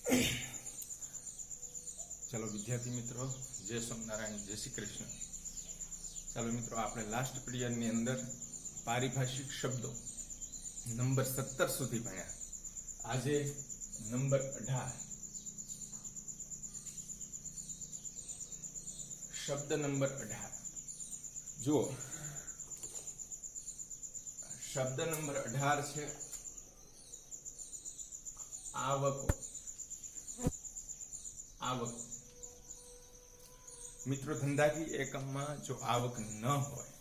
ચાલો વિદ્યાર્થી મિત્રો, જય સ્વામિનારાયણ, જય શ્રી કૃષ્ણ. ચાલો મિત્રો, આપણે લાસ્ટ પીરિયડની અંદર પારિભાષિક શબ્દો નંબર 17 સુધી ભણ્યા. આજે નંબર 18, શબ્દ નંબર 18. જુઓ, શબ્દ નંબર 18 છે આવકો. આવક. મિત્રો, ધંધાકીય એકમમાં જો આવક ન હોય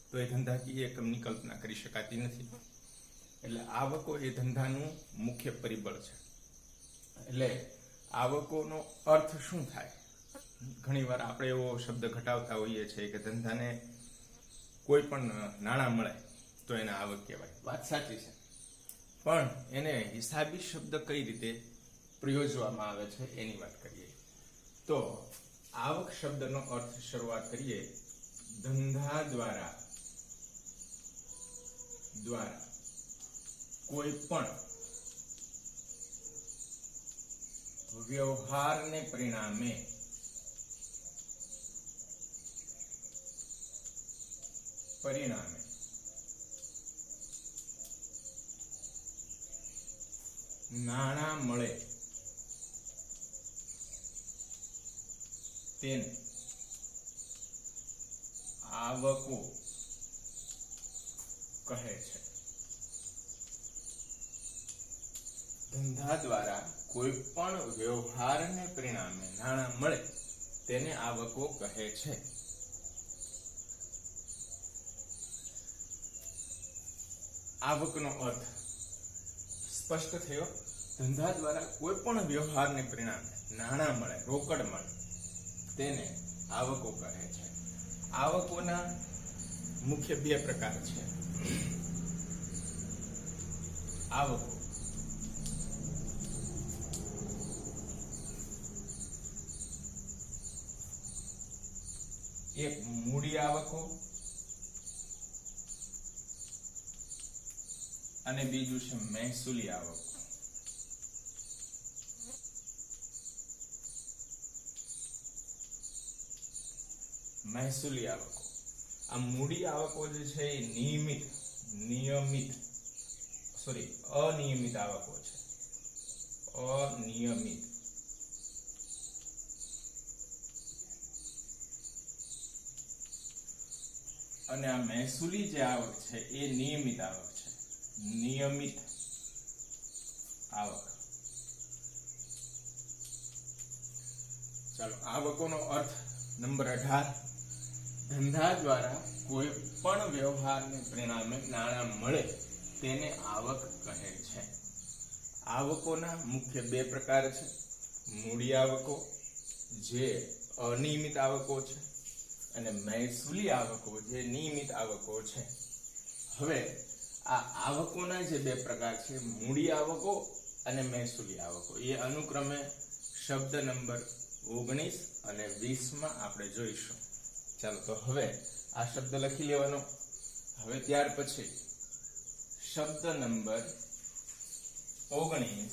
તો એ ધંધાકીય એકમની કલ્પના કરી શકાતી નથી. એટલે આવકો એ ધંધાનું મુખ્ય પરિબળ છે. એટલે આવકોનો અર્થ શું થાય? ઘણી વાર આપણે એવો શબ્દ ઘટાવતા હોઈએ છીએ કે ધંધાને કોઈ પણ નાણાં મળે તો એને આવક કહેવાય. વાત સાચી છે, પણ એને હિસાબી શબ્દ કઈ રીતે પ્રયોજવામાં આવે છે એની વાત કરીએ. તો આવક શબ્દનો અર્થ શરૂઆત કરીએ. ધંધા દ્વારા કોઈ પણ વ્યવહારને પરિણામે નાણાં મળે તેને આવકો કહે છે. ધંધા દ્વારા કોઈ પણ વ્યવહારને પરિણામે નાણાં મળે તેને આવકો કહે છે. આવકનો અર્થ સ્પષ્ટ થયો. ધંધા દ્વારા કોઈ પણ વ્યવહારને પરિણામે નાણાં મળે, રોકડ મળે તેને આવકો કહે છે. આવકોના મુખ્ય બે પ્રકાર છે. આવકો એક મૂડી આવકો અને બીજું છે મહેસૂલી આવકો. મહેસૂલી આવકો. આ મૂડી આવકો જે છે એ અનિયમિત આવકો છે. અનિયમિત. અને આ મહેસૂલી જે આવક છે એ નિયમિત આવક છે. નિયમિત આવક. ચાલો, આવકોનો અર્થ નંબર 18. ધંધા દ્વારા કોઈ પણ વ્યવહારને પરિણામે નાણાં મળે તેને આવક કહે છે. આવકોના મુખ્ય બે પ્રકાર છે. મૂડી આવકો જે અનિયમિત આવકો છે અને મહેસૂલી આવકો જે નિયમિત આવકો છે. હવે આ આવકોના જે બે પ્રકાર છે, મૂડી આવકો અને મહેસૂલી આવકો, એ અનુક્રમે શબ્દ નંબર 19 અને 20 માં આપણે જોઈશું. ચાલો, તો હવે આ શબ્દ લખી લેવાનો. હવે ત્યાર પછી શબ્દ નંબર 19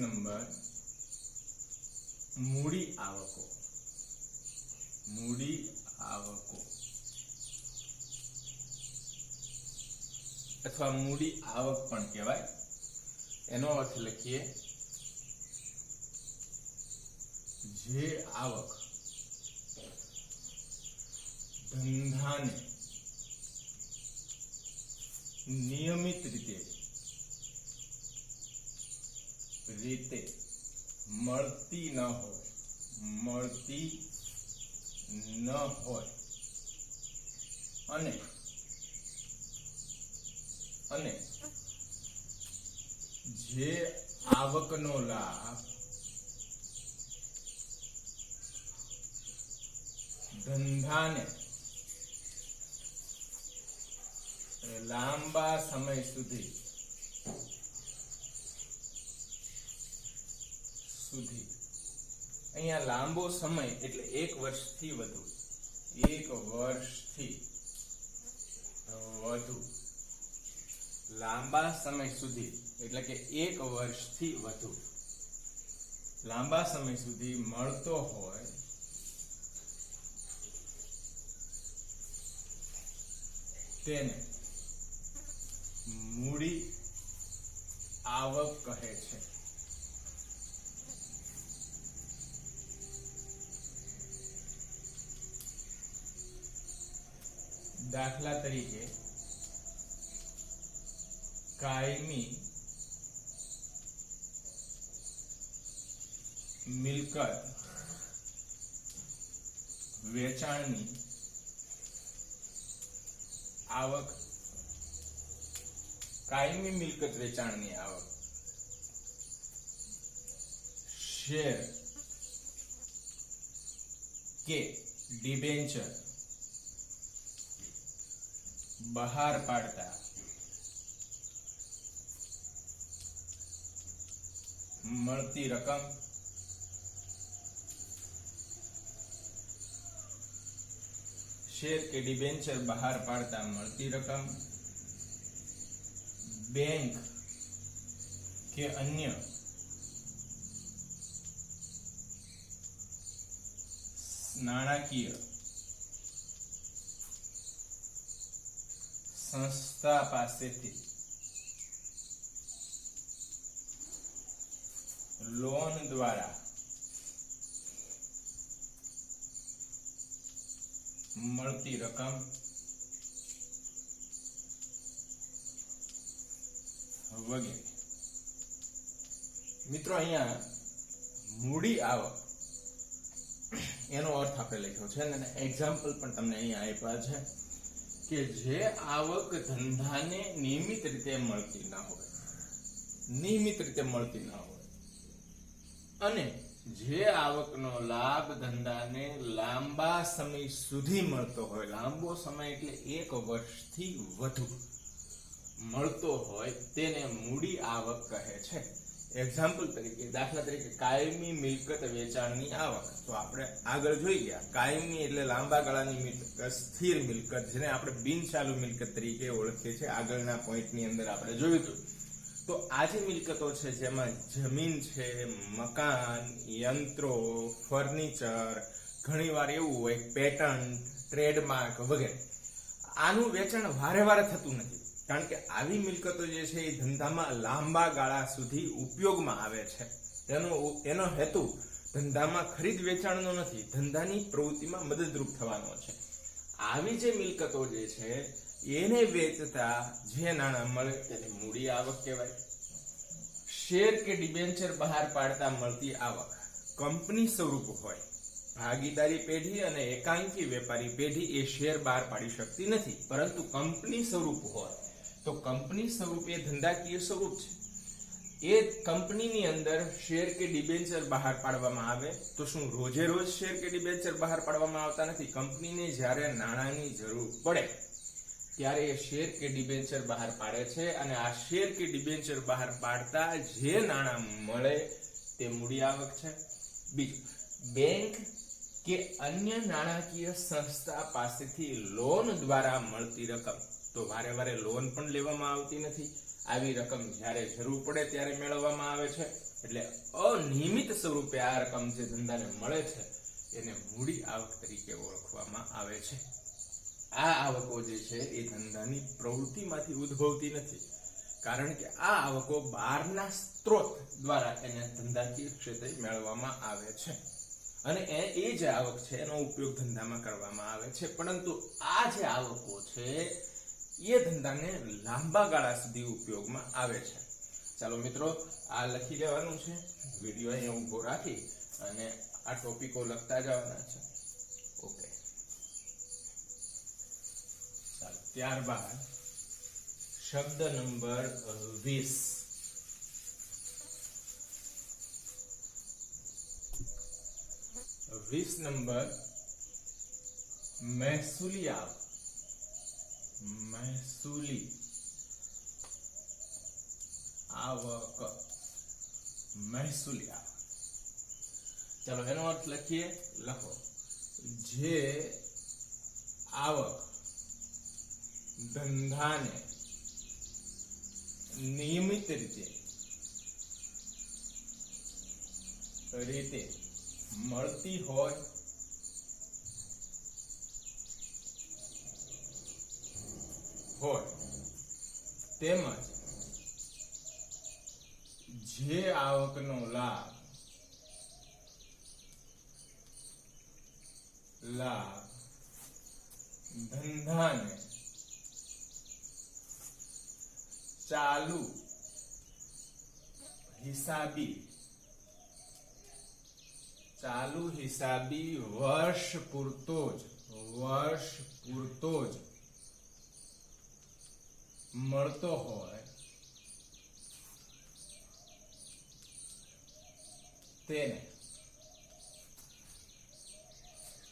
નંબર મૂડી આવકો. મૂડી આવકો અથવા મૂડી આવક પણ કહેવાય. એનો અર્થ લખીએ, જે આવક ધંધાને નિયમિત રીતે મળતી ન હોય અને જે આવકનો લાભ ધંધાને લાંબા સમય સુધી સુધી. અહીંયા લાંબો સમય એટલે 1 વર્ષથી વધુ, 1 વર્ષથી વધુ લાંબા સમય સુધી એટલે કે 1 વર્ષથી વધુ લાંબા સમય સુધી મળતો હોય તેને મૂડી આવક કહે છે. દાખલા તરીકે કાયમી મિલકત વેચાણની આવક. કાયમી મિલકત વેચાણની આવક શેર કે ડિબેન્ચર બહાર પાડતા મળતી રકમ શેર કે ડિબેન્ચર બહાર પાડતા મળતી રકમ બેંક કે અન્ય નાણાકીય સંસ્થા પાસેથી લોન દ્વારા મળતી રકમ વગેરે. મિત્રો અહીંયા મૂડી આવક એનો અર્થ આપણે લખ્યો છે અને એક્ઝામ્પલ પણ તમને અહીંયા આપ્યા છે કે જે આવક ધંધાને નિયમિત રીતે મળતી ના હોય અને જે આવકનો લાભ ધંધાને લાંબા સમય સુધી મળતો હોય, લાંબો સમય એટલે 1 વર્ષથી વધુ મળતો હોય તેને મૂડી આવક કહે છે. એક્ઝામ્પલ તરીકે દાખલા તરીકે કાયમી મિલકત વેચાણની આવક. તો આપણે આગળ જોઈ ગયા કાયમી એટલે લાંબા ગાળાની મિલકત, સ્થિર મિલકત જેને આપણે બિનચાલુ મિલકત તરીકે ઓળખીએ છીએ. આગળના પોઈન્ટની અંદર આપણે જોયું હતું. તો આ જે મિલકતો છે જેમાં જમીન છે, મકાન, યંત્રો, ફર્નિચર, ઘણીવાર એવું હોય પેટન્ટ, ટ્રેડમાર્ક વગેરે, આનું વેચાણ વારે વારે થતું નથી કારણ કે આવી મિલકતો જે છે એ ધંધામાં લાંબા ગાળા સુધી ઉપયોગમાં આવે છે. એનો હેતુ ધંધામાં ખરીદ વેચાણનો નથી, ધંધાની પ્રવૃત્તિમાં મદદરૂપ થવાનો છે. આવી જે મિલકતો જે છે એને વેચતા જે નાણાં મળે તેને મૂડી આવક કહેવાય. શેર કે ડિબેન્ચર બહાર પાડતા મળતી આવક કંપની સ્વરૂપ હોય. ભાગીદારી પેઢી અને એકાંકી વેપારી પેઢી એ શેર બહાર પાડી શકતી નથી, પરંતુ કંપની સ્વરૂપ હોય તો કંપની સ્વરૂપ એ ધંધાકીય સ્વરૂપ છે. એ કંપનીની અંદર શેર કે ડિબેન્ચર બહાર પાડવામાં આવે તો શું રોજે રોજ શેર કે ડિબેન્ચર બહાર પાડવામાં આવતા નથી. કંપનીને જ્યારે નાણાંની જરૂર પડે ત્યારે એ શેર કે ડિબેન્ચર બહાર પાડે છે અને આ શેર કે ડિબેન્ચર બહાર પાડતા જે નાણાં મળે તે મૂડી આવક છે. બીજું, બેંક કે અન્ય નાણાકીય સંસ્થા પાસેથી લોન દ્વારા મળતી રકમ. તો વારે વારે લોન પણ લેવામાં આવતી નથી. આવી રકમ જ્યારે જરૂર પડે ત્યારે મેળવવામાં આવે છે. એટલે અનિયમિત સ્વરૂપે આ રકમ જે ધંધાને મળે છે એને મૂડી આવક તરીકે ઓળખવામાં આવે છે. આ આવકો જે છે એ ધંધાની પ્રવૃત્તિમાંથી ઉદ્ભવતી નથી કારણ કે આ આવકો બહારના સ્ત્રોત દ્વારા એને ધંધાકીય ક્ષેત્રે મેળવવામાં આવે છે અને એ જે આવક છે એનો ઉપયોગ ધંધામાં કરવામાં આવે છે. પરંતુ આ જે આવકો છે એ ધંધાને લાંબા ગાળા સુધી ઉપયોગમાં આવે છે. ચાલો મિત્રો, આ લખી લેવાનું છે. વિડીયો અહીંયા ઉભો રાખી અને આ ટોપિકો લખતા જવાના છે. ઓકે, ચાલો. ત્યારબાદ શબ્દ નંબર 20 નંબર મહેસૂલી આવક. મહેસૂલી આવક, મહેસૂલી આવક. ચાલો એનો અર્થ લખીએ. લખો, જે આવક ધંધાને નિયમિત રીતે મળતી હોય તેમજ જે આવકનો લાભ ધંધાને ચાલુ હિસાબી વર્ષ પૂરતો જ મળતો હોય તેને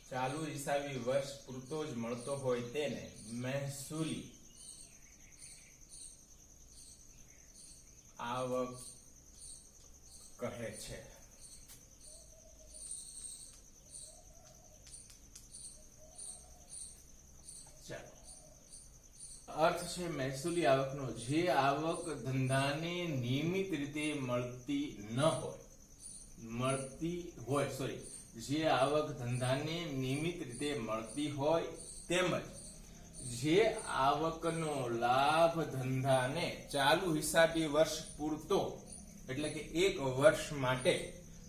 ચાલુ હિસાબી વર્ષ પૂરતો જ મળતો હોય તેને મહેસૂલી આવક કહે છે. અર્થ છે મહેસૂલી આવકનો જે આવક ધંધાને નિયમિત રીતે જે આવક ધંધાને નિયમિત રીતે મળતી હોય તેમજ જે આવકનો લાભ ધંધાને ચાલુ હિસાબી વર્ષ પૂરતો એટલે કે એક વર્ષ માટે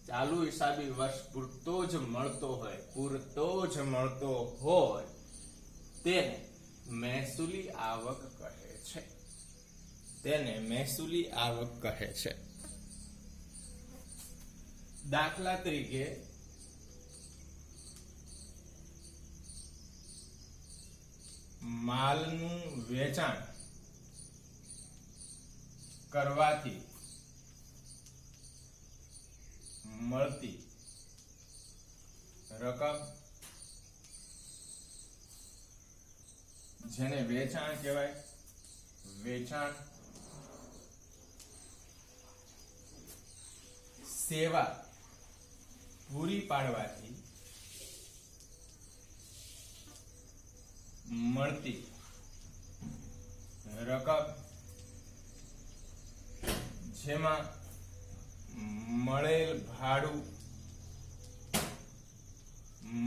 ચાલુ હિસાબી વર્ષ પૂરતો જ મળતો હોય તેને મહેસૂલી આવક કહે છે. દાખલા તરીકે માલનું વેચાણ કરવાથી મળતી રકમ જેને વેચાણ કહેવાય, વેચાણ સેવા પૂરી પાડવાથી મળતી રકમ જેમાં મળેલ ભાડું,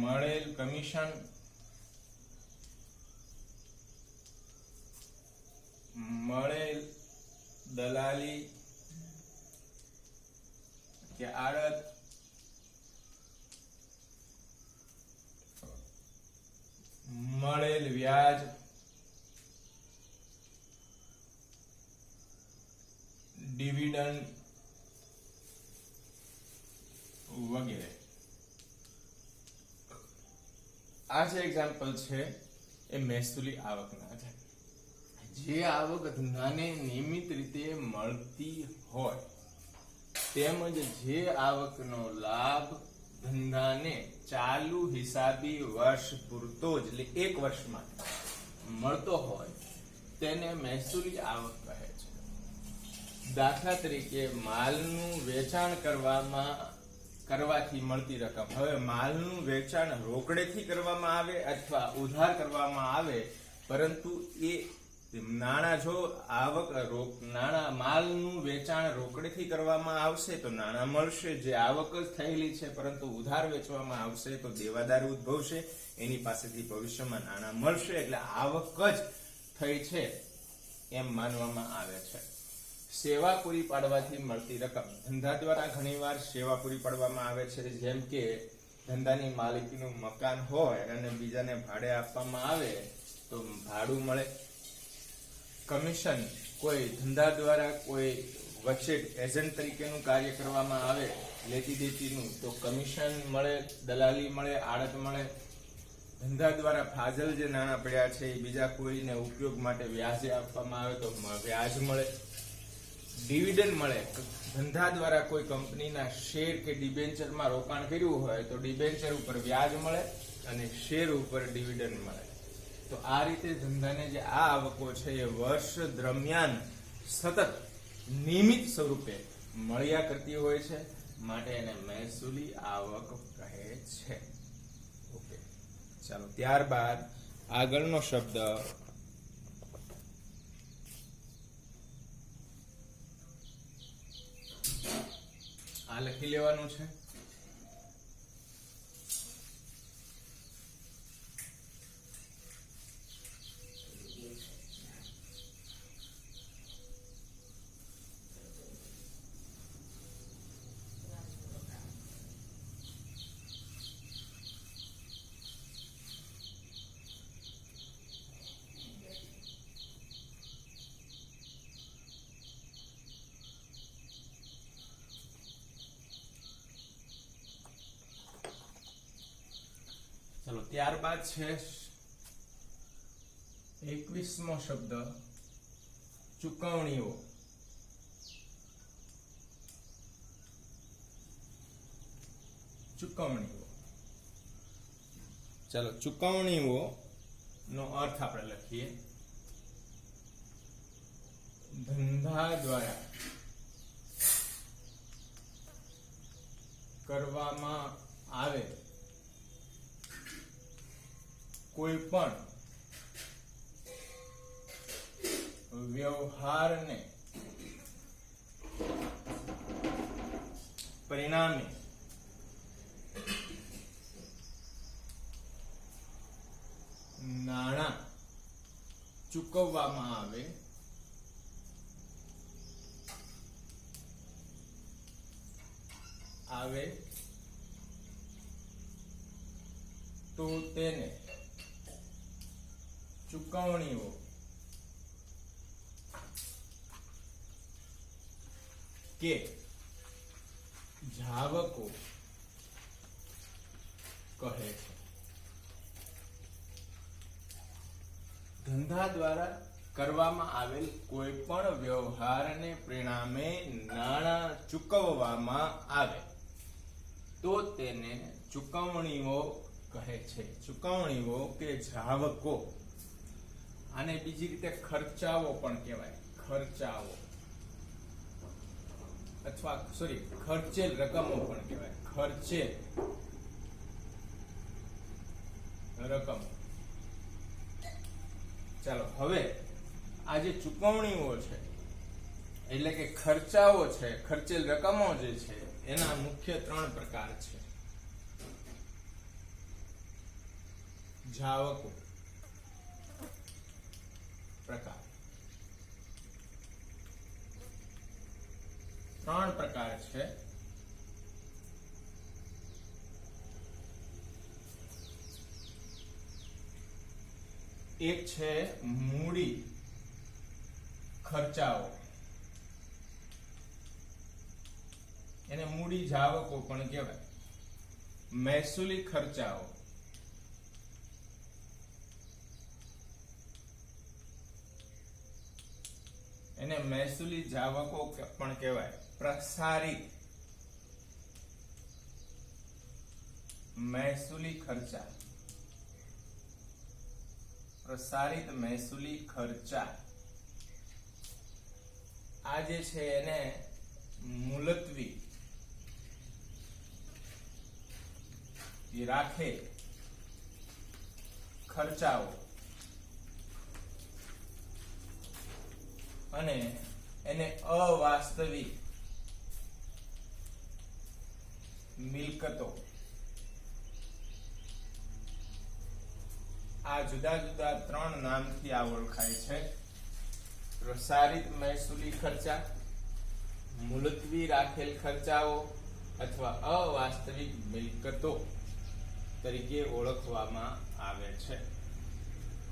મળેલ કમિશન, મળેલ દલાલી કે આડત, મળેલ વ્યાજ, ડિવિડન્ડ વગેરે. આ જે એક્ઝામ્પલ છે એ મહેસૂલી આવકના છે. જે આવક ધંધાને નિયમિત રીતે મળતી હોય તેમજ જે આવકનો લાભ ધંધાને ચાલુ હિસાબી વર્ષ પૂરતો જ એટલે એક વર્ષમાં મળતો હોય તેને મહેસૂલી આવક કહે છે. દાખલા તરીકે માલનું વેચાણ કરવાથી મળતી રકમ. હવે માલનું વેચાણ રોકડેથી કરવામાં આવે અથવા ઉધાર કરવામાં આવે, પરંતુ એ નાણાં જો માલનું વેચાણ રોકડેથી કરવામાં આવશે તો નાણાં મળશે, જે આવક જ થયેલી છે પરંતુ ઉધાર વેચવામાં આવશે તો દેવાદાર ઉદ્ભવશે, એની પાસેથી ભવિષ્યમાં નાણાં મળશે, એટલે આવક જ થઈ છે એમ માનવામાં આવે છે. સેવા પૂરી પાડવાથી મળતી રકમ. ધંધા દ્વારા ઘણીવાર સેવા પૂરી પાડવામાં આવે છે, જેમ કે ધંધાની માલિકીનું મકાન હોય અને બીજાને ભાડે આપવામાં આવે તો ભાડું મળે. કમિશન, કોઈ ધંધા દ્વારા કોઈ વચ્ચે એજન્ટ તરીકેનું કાર્ય કરવામાં આવે લેતી દેતીનું તો કમિશન મળે, દલાલી મળે, આડત મળે. ધંધા દ્વારા ફાજલ જે નાણાં પડ્યા છે એ બીજા કોઈને ઉપયોગ માટે વ્યાજે આપવામાં આવે તો વ્યાજ મળે. ડિવિડન્ડ મળે, ધંધા દ્વારા કોઈ કંપનીના શેર કે ડિબેન્ચરમાં રોકાણ કર્યું હોય તો ડિબેન્ચર ઉપર વ્યાજ મળે અને શેર ઉપર ડિવિડન્ડ મળે. તો આ રીતે ધંધાને જે આ આવકો છે એ વર્ષ દરમિયાન સતત નિયમિત સ્વરૂપે મળ્યા કરતી હોય છે, માટે એને મહેસૂલી આવક કહે છે. ઓકે, ચાલો ત્યારબાદ આગળનો શબ્દ આ લખી લેવાનું છે. ચલો ત્યારબાદ છે 21મો શબ્દ ચુકવણીઓ. ચુકવણીઓ. ચલો ચુકવણીઓ નો અર્થ આપણે લખીએ. ધંધા દ્વારા કરવામાં આવે કોઈ પણ વ્યવહારને પરિણામે નાણાં ચૂકવવામાં આવે તો તેને ચુકવણીઓ કે જાવકો કહે છે. ધંધા દ્વારા કરવામાં આવેલ કોઈ પણ વ્યવહારને પરિણામે નાણાં ચૂકવવામાં આવે તો તેને ચુકવણીઓ કહે છે. ચુકવણીઓ કે જાવકો. આને બીજી રીતે ખર્ચાઓ પણ કહેવાય. ખર્ચાઓ અથવા ખર્ચેલ રકમો પણ કહેવાય. ખર્ચેલ રકમ. ચાલો હવે આ જે ચુકવણીઓ છે એટલે કે ખર્ચાઓ છે, ખર્ચેલ રકમો જે છે એના મુખ્ય 3 પ્રકાર છે. જાવકો પ્રકાર. 3 પ્રકાર છે. એક છે મૂડી ખર્ચાઓ, એને મૂડી જાવકો પણ કહેવાય. મહેસૂલી ખર્ચાઓ, એને મહેસૂલી જાવકો પણ કહેવાય. પ્રસારિત મહેસૂલી ખર્ચા, પ્રસારિત મહેસૂલી ખર્ચા. આ જે છે એને મુલતવી રાખે ખર્ચાઓ અને એને અવાસ્તવિક મિલકતો. આ જુદા જુદા 3 નામથી આ ઓળખાય છે. પ્રસારિત મહેસૂલી ખર્ચા, મુલતવી રાખેલ ખર્ચાઓ અથવા અવાસ્તવિક મિલકતો તરીકે ઓળખવામાં આવે છે.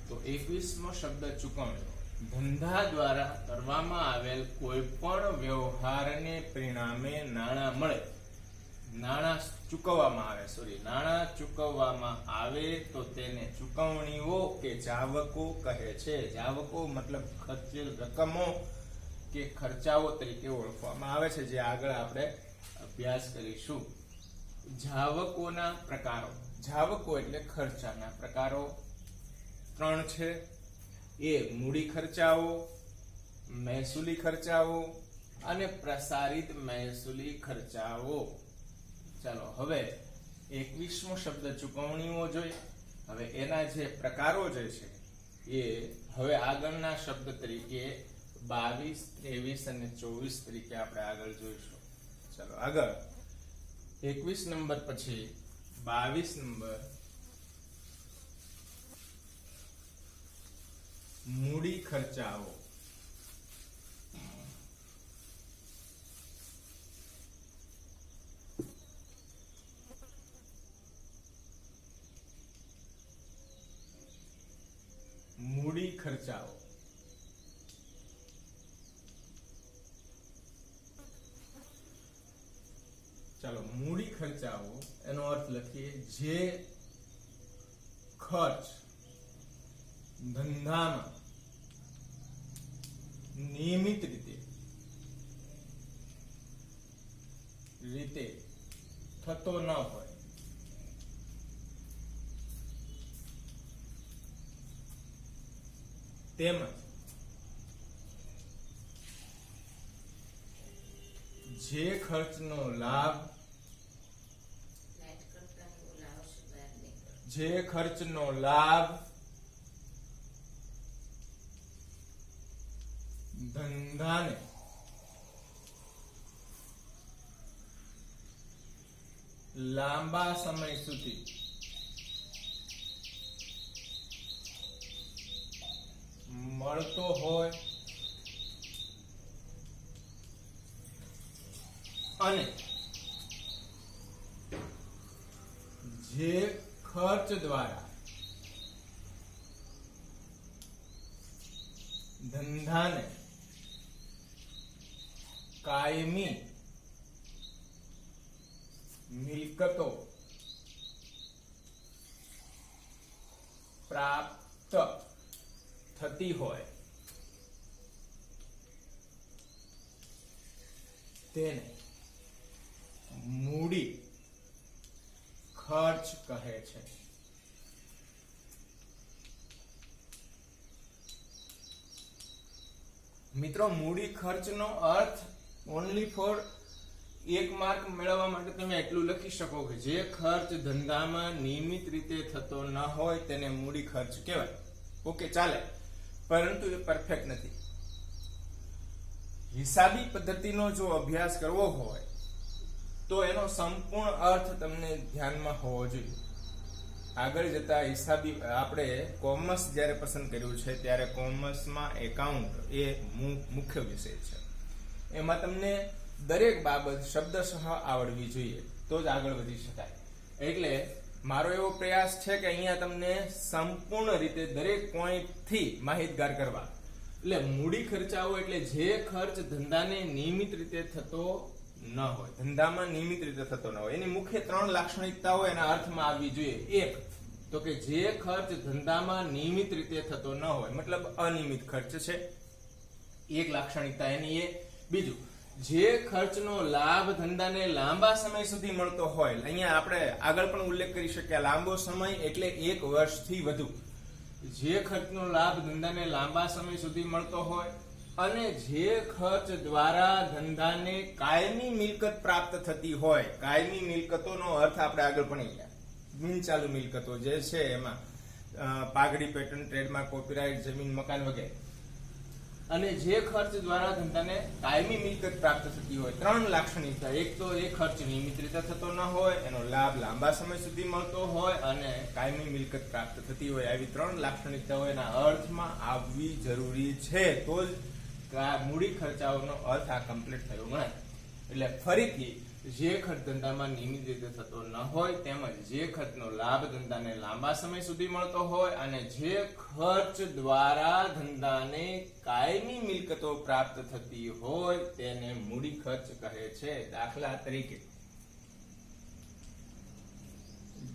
તો 21મો શબ્દ ચુકવણીઓ. ધંધા દ્વારા કરવામાં આવેલ કોઈ પણ વ્યવહારને પરિણામે નાણાં મળે, નાણાં ચૂકવવામાં આવે તો તેને ચુકવણીઓ કે જાવકો કહે છે. જાવકો મતલબ ખર્ચેલ રકમો કે ખર્ચાઓ તરીકે ઓળખવામાં આવે છે, જે આગળ આપણે અભ્યાસ કરીશું. જાવકોના પ્રકારો. જાવકો એટલે ખર્ચાના પ્રકારો 3 છે. એ મૂડી ખર્ચાઓ, મહેસૂલી ખર્ચાઓ અને પ્રસારિત મહેસૂલી ખર્ચાઓ. ચાલો હવે 21મો શબ્દ ચુકવણીઓ જોઈએ. હવે એના જે પ્રકારો જે છે એ હવે આગળના શબ્દ તરીકે 22, 23 અને 24 તરીકે આપણે આગળ જોઈશું. ચાલો આગળ 21 નંબર પછી 22 નંબર મૂડી ખર્ચાઓ. મૂડી ખર્ચાઓ ચાલો મૂડી ખર્ચાઓ એનો અર્થ લખીએ જે ખર્ચ ધંધામાં નિયમિત રીતે થતો ન હોય તેમજ જે ખર્ચનો લાભ ધંધાને લાંબા સમય સુધી મળતો હોય અને જે ખર્ચ દ્વારા ધંધાને કાયમી મિલકતો પ્રાપ્ત થતી હોય તેને મૂડી ખર્ચ કહે છે. મિત્રો મૂડી ખર્ચનો અર્થ ઓનલી ફોર એક માર્ક મેળવવા માટે તમે એટલું લખી શકો કે જે ખર્ચ ધંધામાં નિયમિત રીતે થતો ન હોય તેને મૂડી ખર્ચ કહેવાય. ઓકે ચાલે, પરંતુ એ પરફેક્ટ નથી. હિસાબી પદ્ધતિનો જો અભ્યાસ કરવો હોય તો એનો સંપૂર્ણ અર્થ તમને ધ્યાનમાં હોવો જોઈએ. આગળ જતા હિસાબી આપણે કોમર્સ જ્યારે પસંદ કર્યું છે ત્યારે કોમર્સમાં એકાઉન્ટ એ મુખ્ય વિષય છે. એમાં તમને દરેક બાબત શબ્દશઃ આવડવી જોઈએ તો જ આગળ વધી શકાય. એટલે મારો એવો પ્રયાસ છે કે અહીંયા તમને સંપૂર્ણ રીતે દરેક પોઈન્ટથી માહિતગાર કરવા. એટલે મૂડી ખર્ચાઓ એટલે જે ખર્ચ ધંધાને નિયમિત રીતે થતો ન હોય, ધંધામાં નિયમિત રીતે થતો ન હોય, એની મુખ્ય 3 લાક્ષણિકતાઓ એના અર્થમાં આવવી જોઈએ. એક તો કે જે ખર્ચ ધંધામાં નિયમિત રીતે થતો ન હોય, મતલબ અનિયમિત ખર્ચ છે, એક લાક્ષણિકતા એની એ. બીજું, જે ખર્ચનો લાભ ધંધાને લાંબા સમય સુધી મળતો હોય. અહીંયા આપણે આગળ પણ ઉલ્લેખ કરી શકીએ, લાંબો સમય એટલે 1 વર્ષથી વધુ. જે ખર્ચનો લાભ ધંધાને લાંબા સમય સુધી મળતો હોય અને જે ખર્ચ દ્વારા ધંધાને કાયમી મિલકત પ્રાપ્ત થતી હોય. કાયમી મિલકતોનો અર્થ આપણે આગળ ભણી ગયા. બિનચાલુ મિલકતો જે છે એમાં પાઘડી, પેટન્ટ, ટ્રેડમાર્ક, કોપીરાઇટ, જમીન, મકાન વગેરે. અને જે ખર્ચ દ્વારા ધંધાને કાયમી મિલકત પ્રાપ્ત થતી હોય. 3 લાક્ષણિકતા. એક તો એ ખર્ચ નિયમિત રીતે થતો ન હોય, એનો લાભ લાંબા સમય સુધી મળતો હોય અને કાયમી મિલકત પ્રાપ્ત થતી હોય. આવી 3 લાક્ષણિકતાઓ એના અર્થમાં આવવી જરૂરી છે તો જ મૂડી ખર્ચાઓનો અર્થ આ કમ્પ્લીટ થયો ગણાય. એટલે ફરીથી, જે ખર્ચ ધંધામાં નિયમિત રીતે થતો ન હોય તેમજ જે ખર્ચનો લાભ ધંધાને લાંબા સમય સુધી મળતો હોય અને જે ખર્ચ દ્વારા ધંધાને કાયમી મિલકતો પ્રાપ્ત થતી હોય તેને મૂડી ખર્ચ કહે છે. દાખલા તરીકે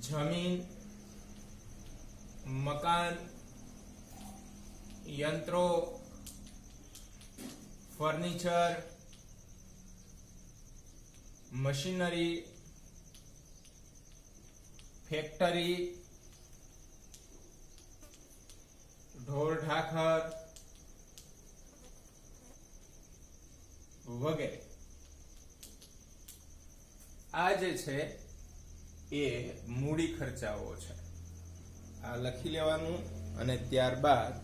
જમીન, મકાન, યંત્રો, ફર્નિચર, મશીનરી, ફેક્ટરી, ઢોર ઢાખર વગેરે. આ જે છે એ મૂડી ખર્ચાઓ છે. આ લખી લેવાનું અને ત્યારબાદ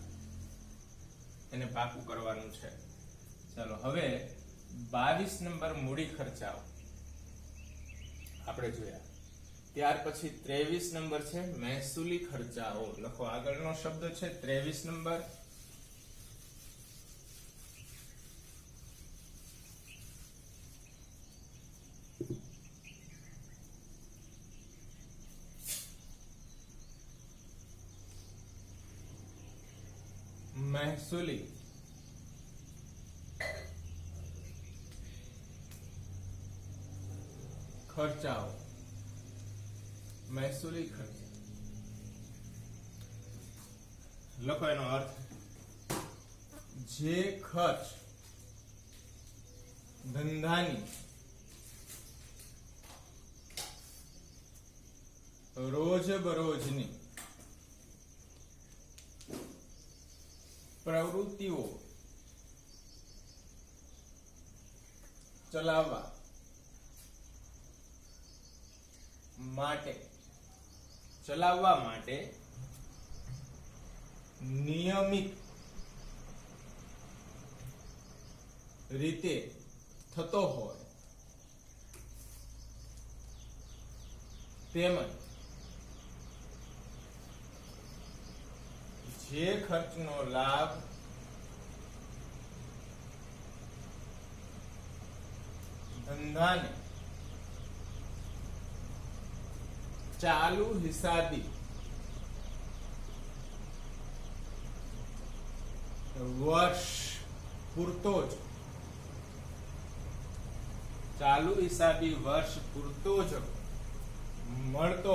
એને પાકું કરવાનું છે. ચાલો હવે 22 નંબર મૂડી ખર્ચાઓ આપણે જોયા. ત્યાર પછી 23 નંબર છે મહેસૂલી ખર્ચાઓ. લખો, આગળનો શબ્દ છે 23 નંબર. મહેસૂલી ખર્ચાઓ. મહેસૂલી ખર્ચ લખો, એનો અર્થ જે ખર્ચ ધંધાની રોજબરોજની પ્રવૃત્તિઓ ચલાવવા માટે નિયમિત રીતે થતો હોય તેમજ જે ખર્ચનો લાભ ધંધાને ચાલુ હિસાબી વર્ષ પૂરતો જ મળતો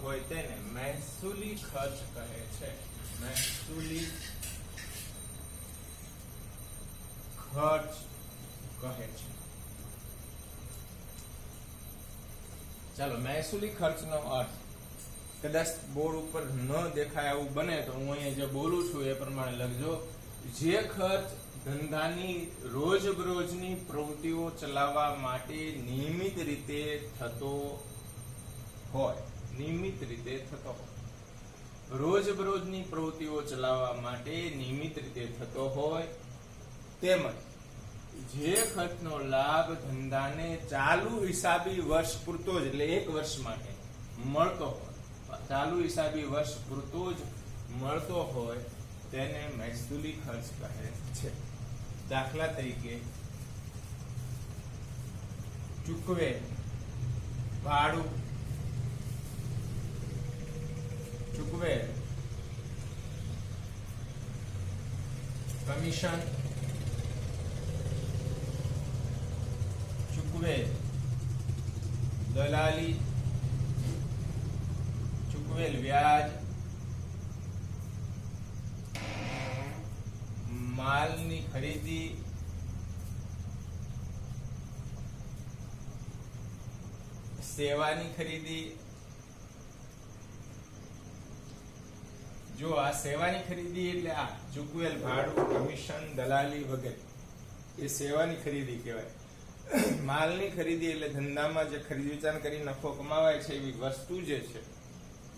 હોય તેને મહેસૂલી ખર્ચ કહે છે. મહેસૂલી ખર્ચ કહે છે. ચાલો, મહેસૂલી ખર્ચનો અર્થ કદાચ બોર્ડ ઉપર ન દેખાય એવું બને તો હું અહીંયા જે બોલું છું એ પ્રમાણે લખજો. જે ખર્ચ ધંધાની રોજબરોજની પ્રવૃત્તિઓ ચલાવવા માટે નિયમિત રીતે થતો હોય, રોજબરોજની પ્રવૃત્તિઓ ચલાવવા માટે નિયમિત રીતે થતો હોય તેમજ જે ખર્ચનો લાભ ધંધાને ચાલુ હિસાબી વર્ષ પૂરતો જ એટલે એક વર્ષ માટે મળતો હોય, ચાલુ હિસાબી વર્ષ પૂરતો જ મળતો હોય તેને મહેસૂલી ખર્ચ કહે છે. દાખલા તરીકે ચૂકવેલ ભાડું, ચૂકવેલ કમિશન, ચૂકવેલ દલાલી, ચૂકવેલ વ્યાજ, માલની ખરીદી, સેવાની ખરીદી. જો આ સેવાની ખરીદી એટલે આ ચૂકવેલ ભાડું, કમિશન, દલાલી વગેરે એ સેવાની ખરીદી કહેવાય. માલની ખરીદી એટલે ધંધામાં જે ખરીદ વેચાણ કરી નફો કમાવાય છે એવી વસ્તુ જે છે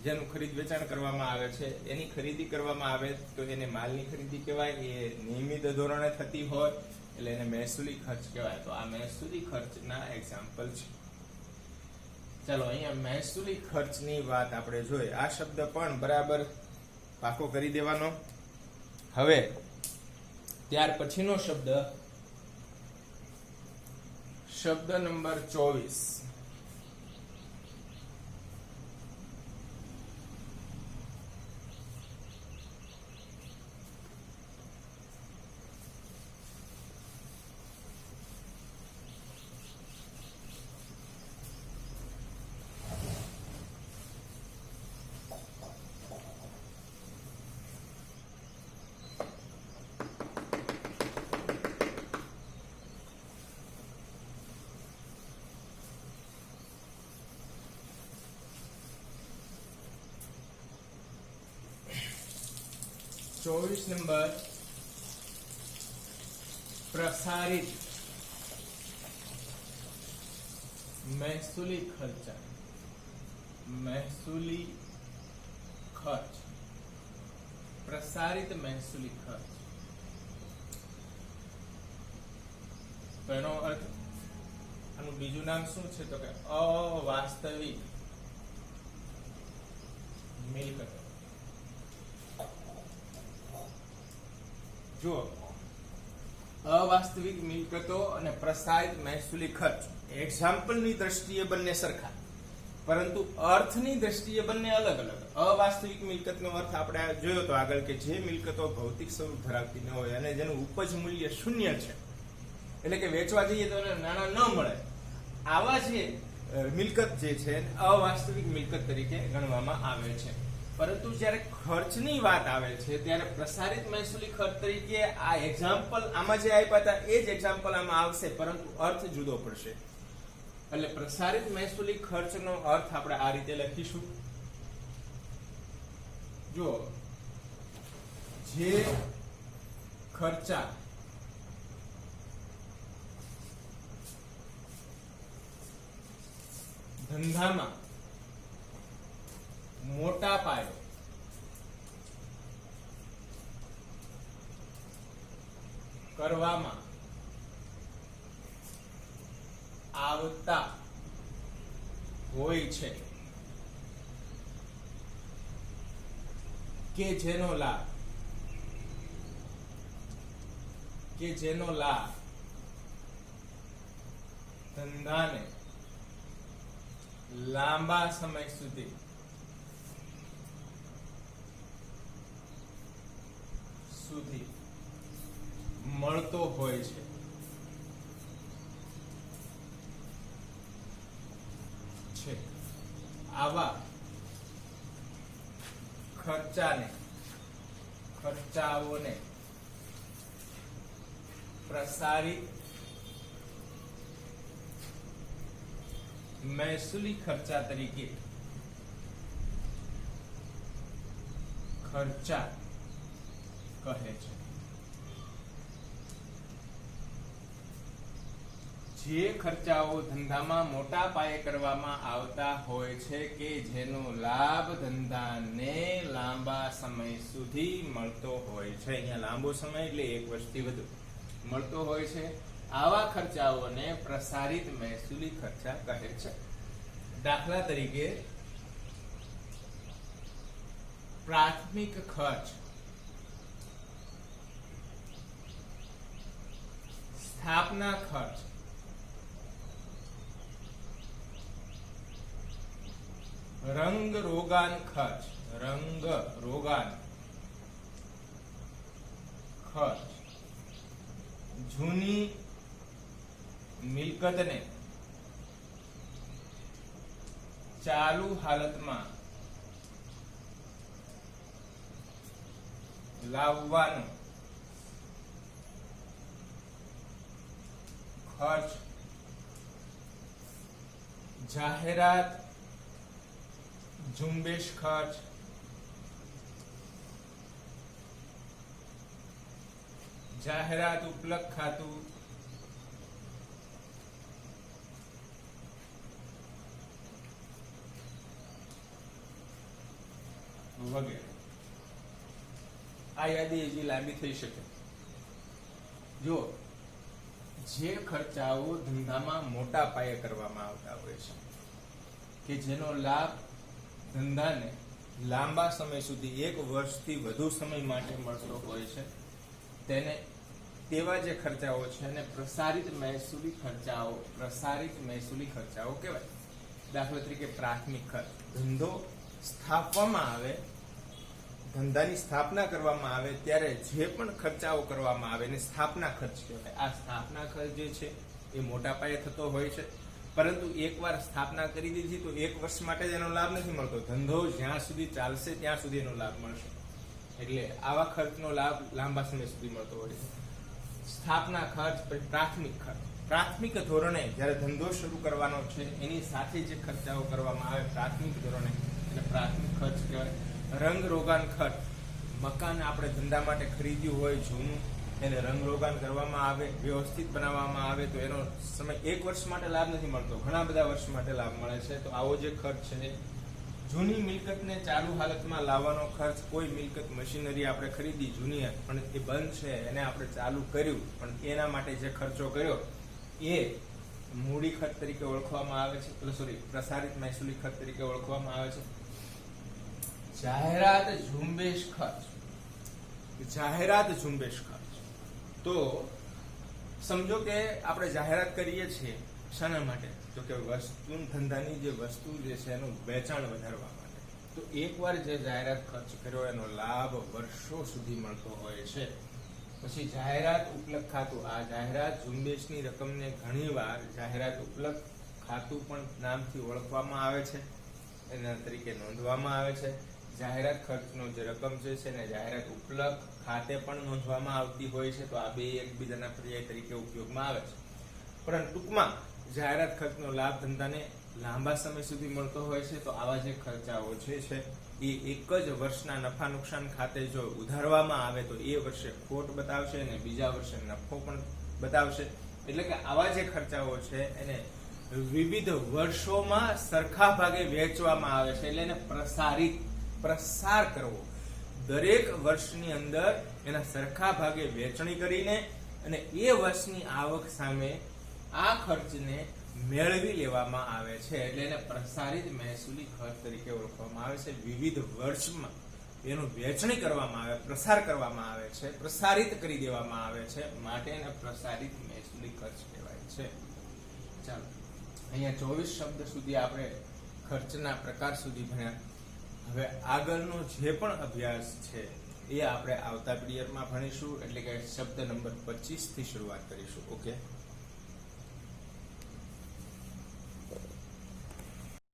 જેનું ખરીદ વેચાણ કરવામાં આવે છે એની ખરીદી કરવામાં આવે તો એને માલની ખરીદી કહેવાય. એ નિયમિત ધોરણે થતી હોય એટલે એને મહેસૂલી ખર્ચ કહેવાય. તો આ મહેસૂલી ખર્ચના એક્ઝામ્પલ છે. ચાલો, અહીંયા મહેસૂલી ખર્ચની વાત આપણે જોઈએ. આ શબ્દ પણ બરાબર પાકો કરી દેવાનો. હવે ત્યાર પછીનો શબ્દ નંબર 24. નંબર પ્રસારિત મહેસૂલી ખર્ચા, મહેસૂલી ખર્ચ, પ્રસારિત મહેસૂલી ખર્ચ. તો એનો અર્થ, આનું બીજું નામ શું છે? તો કે અવાસ્તવિક મિલકતો. જો અવાસ્તવિક મિલકતો અને પ્રસારિત મહેસૂલી ખર્ચ એક્ઝામ્પલની દ્રષ્ટિએ બંને સરખા, પરંતુ અર્થની દ્રષ્ટિએ બંને અલગ અલગ. અવાસ્તવિક મિલકતનો અર્થ આપણે જોયો તો આગળ કે જે મિલકતો ભૌતિક સ્વરૂપ ધરાવતી ન હોય અને જેનું ઉપજ મૂલ્ય શૂન્ય છે, એટલે કે વેચવા જઈએ તો નાણાં ન મળે, આવા જે મિલકત જે છે અવાસ્તવિક મિલકત તરીકે ગણવામાં આવે છે. પરંતુ જ્યારે ખર્ચની વાત આવે છે ત્યારે પ્રસારિત મહેસૂલી ખર્ચ તરીકે આ એક્ઝામ્પલ આમાં જે આપ્યા હતા એ જ એક્ઝામ્પલ આમાં આવશે, પરંતુ અર્થ જુદો પડશે. એટલે પ્રસારિત મહેસૂલી ખર્ચનો અર્થ આપણે આ રીતે લખીશું. જો જે ખર્ચા ધંધામાં મોટા પાયે કરવામાં આવતા હોય છે કે જેનો લાભ ધંધાને લાંબા સમય સુધી મળતો હોય છે. આવા ખર્ચાઓને પ્રસારિત મહેસૂલી ખર્ચા તરીકે ખર્ચા કહે છે. જે ખર્ચાઓ ધંધામાં મોટા પાયે કરવામાં આવતા હોય છે કે જેનો લાભ ધંધાને લાંબા સમય સુધી મળતો હોય છે. અહીંયા લાંબો સમય એટલે 1 વર્ષથી વધુ મળતો હોય છે. આવા ખર્ચાઓને પ્રસારિત મહેસૂલી ખર્ચા કહે છે. દાખલા તરીકે પ્રાથમિક ખર્ચ, સ્થાપના ખર્ચ, રંગ રોગાન ખર્ચ, જૂની મિલકતને ચાલુ હાલતમાં લાવવાનો ખર્ચ, જાહેરાત ઝુંબેશ ખર્ચ, જાહેરાત ઉપલબ્ધ ખાતું, વગેરે. આ યાદી હજી લાંબી થઈ શકે. જો જે ખર્ચાઓ ધંધામાં મોટા પાયે કરવામાં આવતા હોય છે કે જેનો લાભ ધંધાને લાંબા સમય સુધી 1 વર્ષથી વધુ સમય માટે મળતો હોય છે, તેવા જે ખર્ચાઓ છે અને પ્રસારિત મહેસૂલી ખર્ચાઓ કહેવાય. દાખલા તરીકે પ્રાથમિક ખર્ચ, ધંધો સ્થાપવામાં આવે, ધંધાની સ્થાપના કરવામાં આવે ત્યારે જે પણ ખર્ચાઓ કરવામાં આવે એને સ્થાપના ખર્ચ કહેવાય. આ સ્થાપના ખર્ચ જે છે એ મોટા પાયે થતો હોય છે, પરંતુ એકવાર સ્થાપના કરી દીધી તો 1 વર્ષ માટે જ એનો લાભ નથી મળતો. ધંધો જ્યાં સુધી ચાલશે ત્યાં સુધી એનો લાભ મળશે. એટલે આવા ખર્ચનો લાભ લાંબા સમય સુધી મળતો હોય છે. સ્થાપના ખર્ચ. પ્રાથમિક ખર્ચ, પ્રાથમિક ધોરણે જ્યારે ધંધો શરૂ કરવાનો છે એની સાથે જે ખર્ચાઓ કરવામાં આવે પ્રાથમિક ધોરણે એટલે પ્રાથમિક ખર્ચ કહેવાય. રંગ રોગાન ખર્ચ, મકાન આપણે ધંધા માટે ખરીદ્યું હોય જૂનું એને રંગરોગાન કરવામાં આવે, વ્યવસ્થિત બનાવવામાં આવે તો એનો સમય 1 વર્ષ માટે લાભ નથી મળતો, ઘણા બધા વર્ષ માટે લાભ મળે છે. તો આવો જે ખર્ચ છે, જૂની મિલકતને ચાલુ હાલતમાં લાવવાનો ખર્ચ, કોઈ મિલકત મશીનરી આપણે ખરીદી જૂની પણ એ બંધ છે એને આપણે ચાલુ કર્યું પણ એના માટે જે ખર્ચો કર્યો એ મૂડી ખર્ચ તરીકે ઓળખવામાં આવે છે, પ્રસારિત મહેસૂલી ખર્ચ તરીકે ઓળખવામાં આવે છે. જાહેરાત ઝુંબેશ ખર્ચ, જાહેરાત ઝુંબેશ ખર્ચ. તો સમજો કે આપણે જાહેરાત કરીએ છીએ શાના માટે? તો કે વસ્તુ ધંધાની જે વસ્તુ જે છે એનું વેચાણ વધારવા માટે. તો એકવાર જે જાહેરાત ખર્ચ કર્યો એનો લાભ વર્ષો સુધી મળતો હોય છે. પછી જાહેરાત ઉપલબ્ધ ખાતું, આ જાહેરાત ઝુંબેશની રકમને ઘણીવાર જાહેરાત ઉપલબ્ધ ખાતું પણ નામથી ઓળખવામાં આવે છે, એના તરીકે નોંધવામાં આવે છે. જાહેરાત ખર્ચનો જે રકમ છે એને જાહેરાત ઉપલબ્ધ ખાતે પણ નોંધવામાં આવતી હોય છે. તો આ બે એકબીજાના પર્યાય તરીકે ઉપયોગમાં આવે છે. પરંતુ ટૂંકમાં જાહેરાત ખર્ચનો લાભ ધંધાને લાંબા સમય સુધી મળતો હોય છે. તો આવા જે ખર્ચાઓ છે એ એક જ વર્ષના નફા નુકસાન ખાતે જો ઉધારવામાં આવે તો એ વર્ષે ખોટ બતાવશે અને બીજા વર્ષે નફો પણ બતાવશે. એટલે કે આવા જે ખર્ચાઓ છે એને વિવિધ વર્ષોમાં સરખા ભાગે વેચવામાં આવે છે. એટલે એને પ્રસાર કરવો, દરેક વર્ષની અંદર એના સરખા ભાગે વેચણી કરીને અને એ વર્ષની આવક સામે આ ખર્ચને મેળવી લેવામાં આવે છે. એટલે એને પ્રસારિત મહેસૂલી ખર્ચ તરીકે ઓળખવામાં આવે છે. વિવિધ વર્ષમાં એનું વેચણી કરવામાં આવે, પ્રસાર કરવામાં આવે છે, પ્રસારિત કરી દેવામાં આવે છે, માટે એને પ્રસારિત મહેસૂલી ખર્ચ કહેવાય છે. ચાલો, અહીંયા 24 શબ્દ સુધી આપણે ખર્ચના પ્રકાર સુધી ભણ્યા. હવે આગળનો જે પણ અભ્યાસ છે એ આપણે આવતા પીરિયડમાં ભણીશું, એટલે કે શબ્દ નંબર 25 થી શરૂઆત કરીશું. ઓકે.